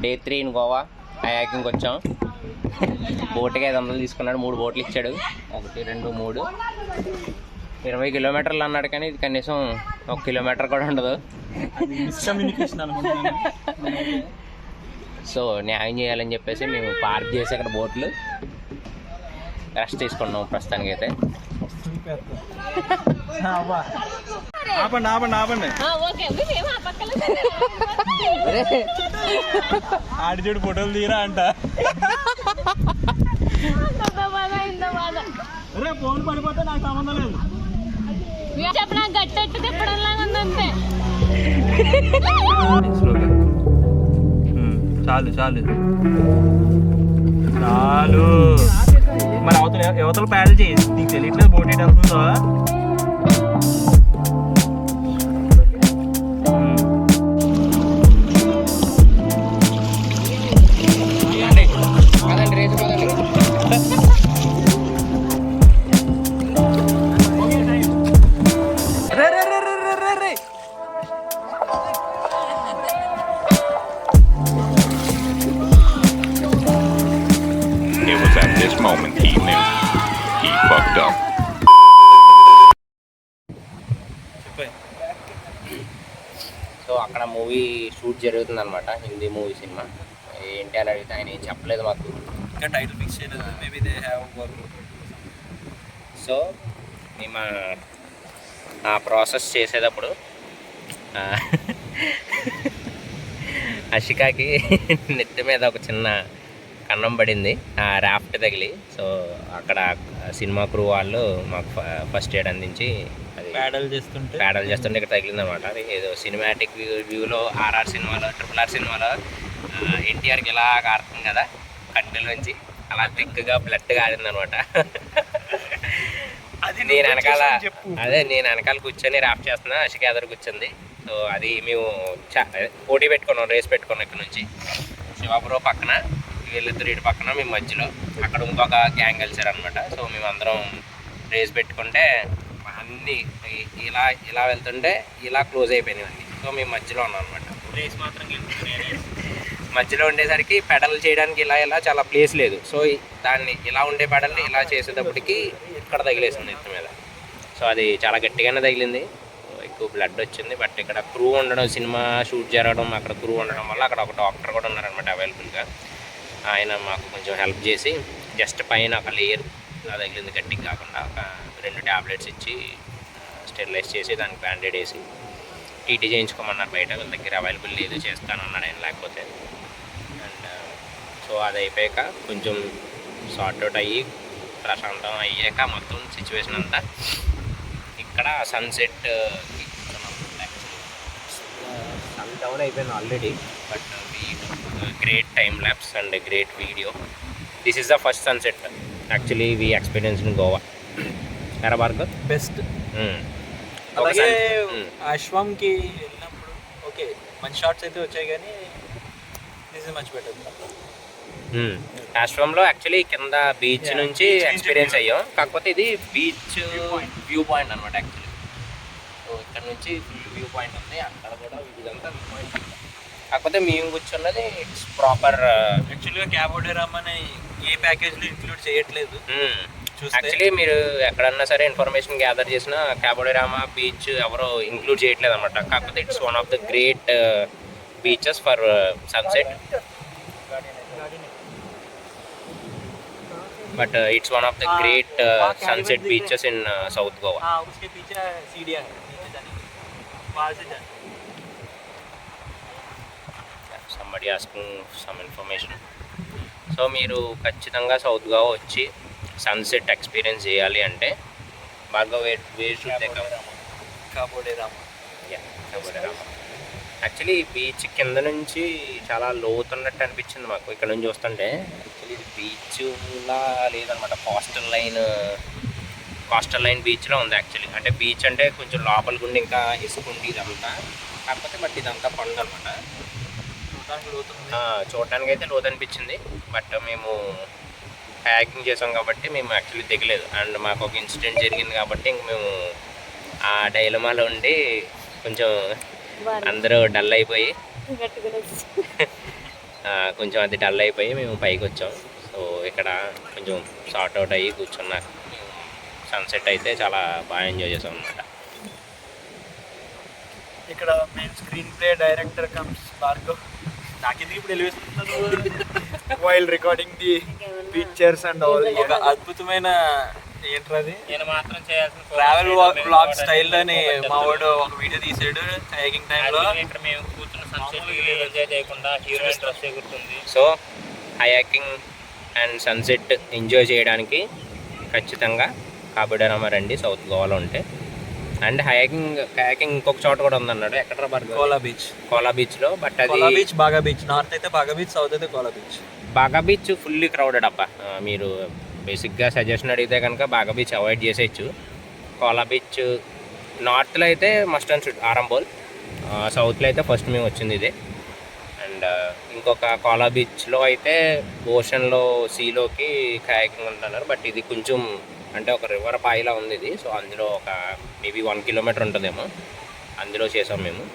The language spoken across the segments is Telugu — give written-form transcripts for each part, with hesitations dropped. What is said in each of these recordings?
డే 3 ఇన్ గోవా కయాకింగ్ వచ్చాం. బోట్కి 500 తీసుకున్నాడు, 3 బోట్లు ఇచ్చాడు. 1 2 3 20 కిలోమీటర్లు అన్నాడు, కానీ ఇది కనీసం 1 కిలోమీటర్ కూడా ఉండదు. సో న్యాయం చేయాలని చెప్పేసి మేము పార్క్ చేసి అక్కడ బోట్లు రెస్ట్ తీసుకున్నాం ప్రస్తుతానికి అయితే. ఆడిచూడు ఫోటోలు తీరా అంట. ఫోన్ పడిపోతే నాకు సంబంధం లేదు. చెప్పిన గట్టెట్టు తిప్పడం లాగా ఉందంతే. చాలు చాలు చాలు. మరి యువతలు ప్యాడల్ చేయి, నీకు తెలియట్లేదు బోట్ ఎటు వెళ్తుందో. సో అక్కడ మూవీ షూట్ జరుగుతుంది అనమాట, హిందీ మూవీ సినిమా. ఏంటి అని అడిగితే ఆయన ఏం చెప్పలేదు మాకు, ఇంకా టైటిల్ ఫిక్స్ చేయలేదు. Maybe they have work. So మేము ఆ ప్రాసెస్ చేసేటప్పుడు అషికాకి నెత్తి మీద ఒక చిన్న కన్నం పడింది, ఆ రాఫ్ట్ తగిలి. సో అక్కడ సినిమా క్రూ వాళ్ళు మాకు ఫస్ట్ ఎయిడ్ అందించి అది ప్యాడల్ చేస్తుంటే ఇక్కడ తగిలింది అనమాట. అది ఏదో సినిమాటిక్ వ్యూలో ఆర్ఆర్ సినిమాలో, RRR సినిమాలో ఎన్టీఆర్కి ఇలా కారుతుంది కదా కంటిలోంచి, అలా థిక్గా బ్లడ్ కారింది అనమాట. నేను వెనకాల కూర్చొని రాఫ్ట్ చేస్తున్నా, అషిక ఎదురు కూర్చుంది. సో అది మేము పోటీ పెట్టుకున్నాం, రేస్ పెట్టుకున్నాం. ఇక్కడ నుంచి శివాపురం పక్కన, వీళ్ళిద్దరు ఇటు పక్కన, మేము మధ్యలో. అక్కడ ఇంకొక గ్యాంగ్ కలిసారనమాట. సో మేము అందరం రేస్ పెట్టుకుంటే అన్నీ ఇలా వెళ్తుంటే ఇలా క్లోజ్ అయిపోయినాయి. సో మేము మధ్యలో ఉన్నాం అనమాట. రేస్ మాత్రం మధ్యలో ఉండేసరికి పెడల్ చేయడానికి ఇలా చాలా ప్లేస్ లేదు. సో దాన్ని ఇలా ఉండే పెడల్ని ఇలా చేసేటప్పటికి ఇక్కడ తగిలేసింది ఎత్తు మీద. సో అది చాలా గట్టిగానే తగిలింది, ఎక్కువ బ్లడ్ వచ్చింది. బట్ ఇక్కడ క్రూ ఉండడం, సినిమా షూట్ జరగడం, అక్కడ క్రూ ఉండడం వల్ల అక్కడ ఒక డాక్టర్ కూడా ఉన్నారనమాట అవైలబుల్గా. ఆయన మాకు కొంచెం హెల్ప్ చేసి జస్ట్ పైన ఒక లేయర్ తగిలింది, గట్టిగా కాకుండా ఒక 2 ట్యాబ్లెట్స్ ఇచ్చి స్టెరిలైజ్ చేసి దానికి బ్యాండేడ్ వేసి టీటీ చేయించుకోమన్నారు. బయట వాళ్ళ దగ్గర అవైలబుల్ లేదు, చేస్తానన్నాడు ఆయన లేకపోతే. అండ్ సో అది అయిపోయాక కొంచెం సార్ట్అవుట్ అయ్యి ప్రశాంతం అయ్యాక మొత్తం సిచ్యువేషన్ అంతా ఇక్కడ సన్సెట్ సన్ డౌన్ అయిపోయింది already. But great time lapse and great video. This is the first sunset actually we experience in Goa. ఎరా భార్గవ్ బెస్ట్. అలాగే ఆశ్రమ్కి వెళ్ళినప్పుడు ఓకే మంచి షార్ట్స్ అయితే వచ్చాయి, కానీ దిస్ ఇస్ మచ్ బెటర్. ఆశ్రమంలో యాక్చువల్లీ కింద బీచ్ నుంచి ఎక్స్పీరియన్స్ అయ్యాం, కాకపోతే ఇది బీచ్ వ్యూ పాయింట్ అనమాట యాక్చువల్లీ. సో ఇక్కడ నుంచి ఫుల్ వ్యూ పాయింట్ ఉంది, అక్కడ కూడా ఇదంతా వ్యూ పాయింట్. కాకపోతే మేము కూర్చున్నది ఇట్స్ ప్రాపర్. యాక్చువల్గా క్యాబో డే రామని ఏ ప్యాకేజ్లో ఇంక్లూడ్ చేయట్లేదు. యాక్చువల్లీ మీరు ఎక్కడన్నా సరే ఇన్ఫర్మేషన్ గ్యాదర్ చేసిన క్యాబో డే రామా బీచ్ ఎవరో ఇంక్లూడ్ చేయట్లేదు అనమాట. కాకపోతే it's one of the great beaches for sunset. But it's one of the great sunset beaches in south Goa. उसके पीछे सीढ़ियाँ हैं नीचे जाने की, वहाँ से जाने. Somebody asking some information. So మీరు ఖచ్చితంగా సౌత్ గోవా వచ్చి సన్సెట్ ఎక్స్పీరియన్స్ చేయాలి అంటే బాగా where should they come? Cabo de Rama. Cabo de Rama. Actually beach కింద నుంచి చాలా లోతున్నట్టు అనిపించింది మాకు ఇక్కడ నుంచి చూస్తుంటే. యాక్చువల్లీ ఇది బీచ్లా లేదనమాట, కోస్టల్ లైన్ బీచ్లో ఉంది యాక్చువల్లీ. అంటే బీచ్ అంటే కొంచెం లోపలికి ఉండి ఇంకా ఇసుకుండి ఇదంతా, కాకపోతే బట్ ఇదంతా కొండ అనమాట. చూడడానికి అయితే లోతు అనిపించింది. బట్ మేము హ్యాకింగ్ చేసాం కాబట్టి మేము యాక్చువల్లీ దిగలేదు. అండ్ మాకు ఒక ఇన్సిడెంట్ జరిగింది కాబట్టి ఇంక మేము ఆ డైలమాలో ఉండి కొంచెం అందరూ డల్ అయిపోయి కొంచెం అది డల్ అయిపోయి మేము పైకి వచ్చాం. సో ఇక్కడ కొంచెం సార్ట్ అవుట్ అయ్యి కూర్చున్నాక సన్సెట్ అయితే చాలా బాగా ఎంజాయ్ చేసాం అనమాట. ఇక్కడ main screen play director comes Bhargav. నాకెందుకు ఇప్పుడు elevation while recording the pictures and all. ఒక అద్భుతమైన ఏంటది నేను మాత్రం చేయాల్సిన ట్రావెల్ బ్లాగ్ స్టైల్లోని మా వాడు ఒక వీడియో తీసాడు హైకింగ్ టైంలో. ఇక్కడ మేము కూర్చున్న సన్సెట్ ఎంజాయ్ చేయకుండా హీరోయిన్ డ్రెస్ ఎగురుతుంది. సో హయాకింగ్ అండ్ సన్సెట్ ఎంజాయ్ చేయడానికి ఖచ్చితంగా కాబిడారామ రండి సౌత్ గోవాలో ఉంటే. అండ్ కయాకింగ్ ఇంకొక చోట కూడా ఉందన్నాడు. ఎక్కడ కోలా బీచ్లో. బట్ అది బీచ్ బాగా బీచ్, నార్త్ అయితే బాగా బీచ్, సౌత్ అయితే కోలా బీచ్. బాగా బీచ్ ఫుల్లీ క్రౌడెడ్ అబ్బా. మీరు బేసిక్గా సజెషన్ అడిగితే కనుక బాగా బీచ్ అవాయిడ్ చేసేయచ్చు. కోలా బీచ్ నార్త్లో అయితే మస్ట్ అండ్ షుడ్ ఆరంబోల్, సౌత్లో అయితే ఫస్ట్ మేము వచ్చింది ఇదే. అండ్ ఇంకొక కోలా బీచ్లో అయితే ఓషన్లో సీలోకి కయాకింగ్ ఉంటున్నారు. బట్ ఇది కొంచెం అంటే ఒక రివర్ పాయిలా ఉంది ఇది. సో అందులో ఒక మేబీ 1 కిలోమీటర్ ఉంటుందేమో, అందులో చేసాం మేము.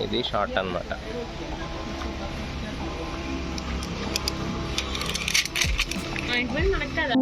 ఇది షార్ట్ అన్నమాట. మనకు కదా